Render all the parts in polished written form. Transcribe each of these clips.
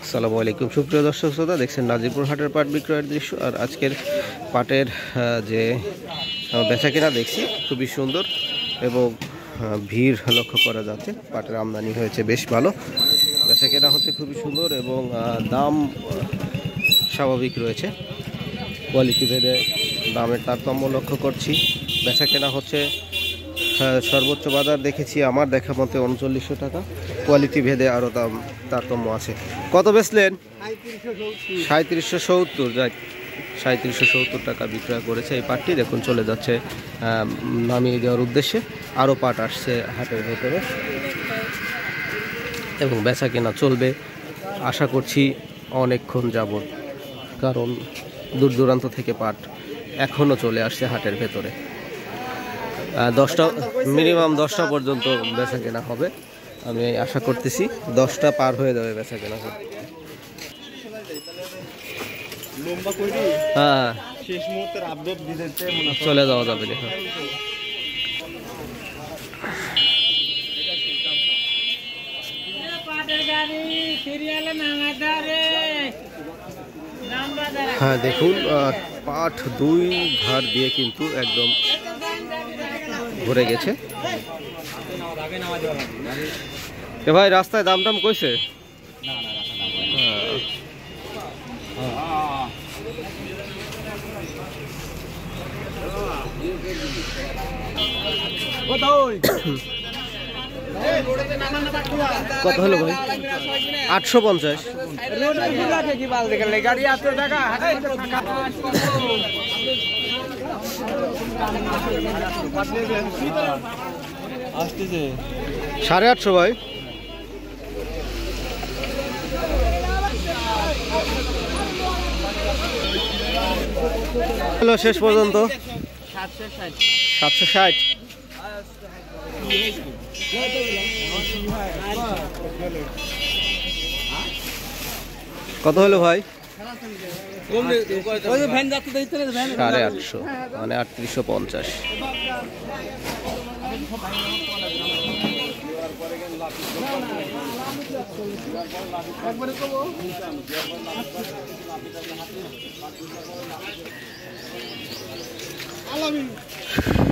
আসসালামু আলাইকুম সুপ্রিয় দর্শক শ্রোতা, দেখছেন নাজিরপুর হাটের পাট বিক্রয়ের দৃশ্য। আর আজকের পাটের যে বেচাকেনা দেখছি খুবই সুন্দর এবং ভিড় লক্ষ্য করা যাচ্ছে। পাটের আমদানি হয়েছে বেশ ভালো, বেচাকেনা হচ্ছে খুবই সুন্দর এবং দাম স্বাভাবিক রয়েছে। কোয়ালিটি ভেদে দামের তারতম্য লক্ষ্য করছি। বেচাকেনা হচ্ছে সর্বোচ্চ বাজার দেখেছি আমার দেখা মতে 3900 টাকা, কোয়ালিটি ভেদে আরও দাম তারতম্য আছে। কত বেচলেন? 3770। যাই 3770 টাকা বিক্রয় করেছে এই পাটটি। দেখুন চলে যাচ্ছে নামিয়ে দেওয়ার উদ্দেশ্যে। আরও পাট আসছে হাটের ভেতরে এবং বেচা কেনা চলবে আশা করছি অনেকক্ষণ যাবত, কারণ দূর দূরান্ত থেকে পাট এখনও চলে আসছে হাটের ভেতরে। 10টা মিনিমাম 10টা পর্যন্ত বেচা কেনা হবে, আমি আশা করতেছি 10টা পার হয়ে যাবে বেচা কেনা হবে। হ্যাঁ, চলে যাওয়া যাবে না। হ্যাঁ দেখুন, পাট দুই ধার দিয়ে কিন্তু একদম ভরে গেছে। এ ভাই, রাস্তায় দাম টাম কইছে? কত হলো ভাই? 850। আসতেছে 850 ভাই। হলো শেষ পর্যন্ত 760। কত হলো ভাই? 850, মানে 3850।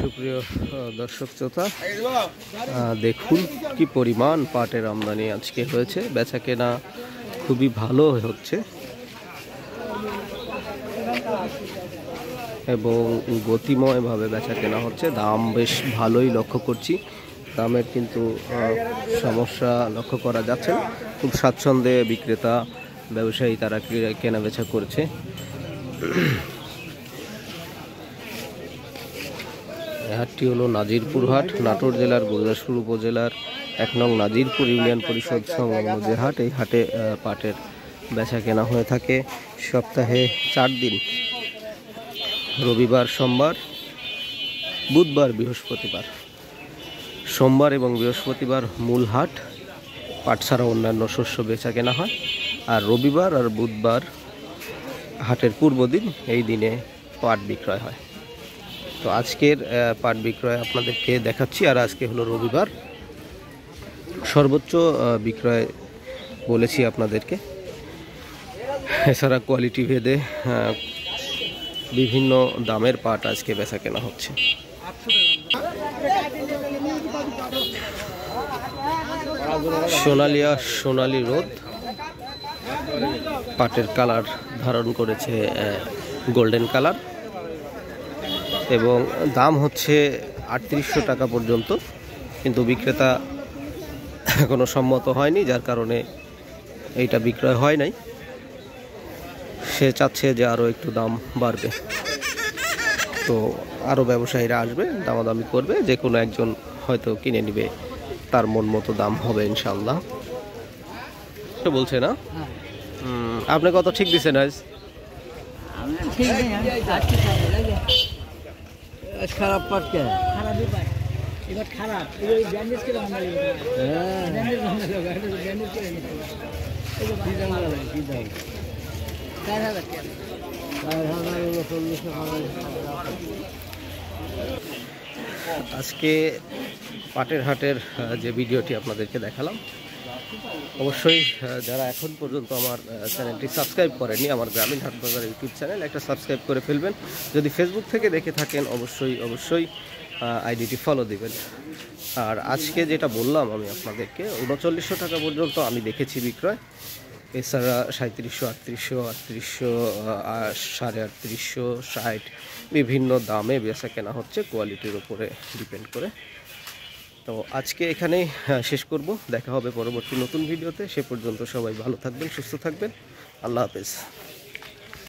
সুপ্রিয় দর্শক শ্রোতা, দেখুন কি পরিমাণ পাটের আমদানি আজকে হয়েছে। বেচা কেনা খুবই ভালো হচ্ছে এবং গতিময়ভাবে বেচা কেনা হচ্ছে। দাম বেশ ভালোই লক্ষ্য করছি, দামের কিন্তু সমস্যা লক্ষ্য করা যাচ্ছে না। খুব স্বাচ্ছন্দ্যে বিক্রেতা ব্যবসায়ী তারা কেনা বেচা করছে। হাটটি হলো নাজিরপুর হাট, নাটোর জেলার গুরদাসপুর উপজেলার 1 নং নাজিরপুর ইউনিয়ন পরিষদ সংলগ্ন যে হাট। এই হাটে পাটের বেচা কেনা হয়ে থাকে সপ্তাহে 4 দিন, রবিবার, সোমবার, বুধবার, বৃহস্পতিবার। সোমবার এবং বৃহস্পতিবার মূল হাট, পাট ছাড়া অন্যান্য শস্য বেচা কেনা হয়। আর রবিবার আর বুধবার হাটের পূর্ব দিন, এই দিনে পাট বিক্রয় হয়। তো আজকের পাট বিক্রয় আপনাদেরকে দেখাচ্ছি। আর আজকে হলো রবিবার, সর্বোচ্চ বিক্রয় বলেছি আপনাদেরকে। এছাড়া কোয়ালিটি ভেদে বিভিন্ন দামের পাট আজকে বেচা কেনা হচ্ছে। সোনালিয়া সোনালি রোদ, পাটের কালার ধারণ করেছে গোল্ডেন কালার এবং দাম হচ্ছে 3800 টাকা পর্যন্ত, কিন্তু বিক্রেতা এখনো সম্মত হয়নি, যার কারণে এইটা বিক্রয় হয় নাই। সে চাচ্ছে যে আরও একটু দাম বাড়বে, তো আরও ব্যবসায়ীরা আসবে, দামাদামি করবে, যে কোনো একজন হয়তো কিনে নিবে, তার মন মতো দাম হবে ইনশাল্লাহ। বলছে না আপনি কত ঠিক দিচ্ছেন আজ? খারাপ পাটকে খারাপ আজকে পাটের হাটের যে ভিডিওটি আপনাদেরকে দেখালাম, অবশ্যই যারা এখন পর্যন্ত আমার চ্যানেলটি সাবস্ক্রাইব করেনি, আমার গ্রামীণ হাটবাজার ইউটিউব চ্যানেল, একটা সাবস্ক্রাইব করে ফেলবেন। যদি ফেসবুক থেকে দেখে থাকেন অবশ্যই আইডিটি ফলো দিবেন। আর আজকে যেটা বললাম আমি আপনাদেরকে, 3900 টাকা পর্যন্ত আমি দেখেছি বিক্রয়। এছাড়া 3700, 3800, 3850, 60 বিভিন্ন দামে বেচা কেনা হচ্ছে, কোয়ালিটির উপরে ডিপেন্ড করে। তো আজকে এখানেই শেষ করব। দেখা হবে পরবর্তী নতুন ভিডিওতে। সে পর্যন্ত সবাই ভালো থাকবেন, সুস্থ থাকবেন। আল্লাহ হাফেজ।